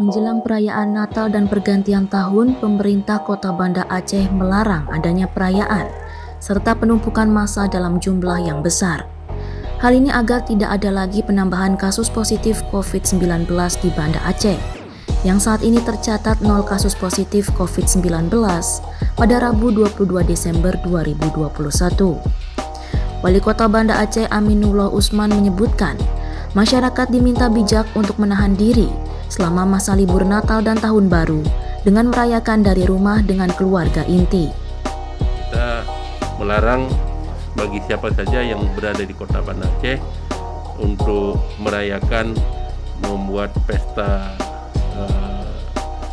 Menjelang perayaan Natal dan pergantian tahun, pemerintah Kota Banda Aceh melarang adanya perayaan serta penumpukan massa dalam jumlah yang besar. Hal ini agar tidak ada lagi penambahan kasus positif COVID-19 di Banda Aceh, yang saat ini tercatat 0 kasus positif COVID-19 pada Rabu 22 Desember 2021. Wali Kota Banda Aceh Aminullah Usman menyebutkan, masyarakat diminta bijak untuk menahan diri selama masa libur Natal dan Tahun Baru dengan merayakan dari rumah dengan keluarga inti. Kita melarang bagi siapa saja yang berada di Kota Banda Aceh untuk merayakan, membuat pesta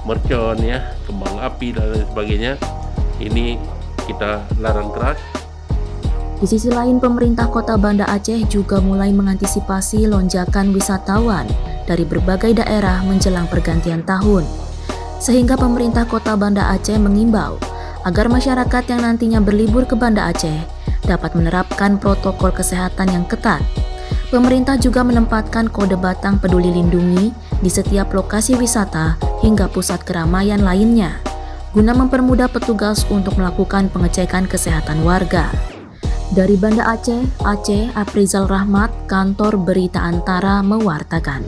mercon, kembang api dan lain sebagainya. Ini kita larang keras. Di sisi lain, pemerintah Kota Banda Aceh juga mulai mengantisipasi lonjakan wisatawan dari berbagai daerah menjelang pergantian tahun. Sehingga pemerintah Kota Banda Aceh mengimbau agar masyarakat yang nantinya berlibur ke Banda Aceh dapat menerapkan protokol kesehatan yang ketat. Pemerintah juga menempatkan kode batang peduli lindungi di setiap lokasi wisata hingga pusat keramaian lainnya, guna mempermudah petugas untuk melakukan pengecekan kesehatan warga. Dari Banda Aceh, Aprizal Rahmat, Kantor Berita Antara mewartakan.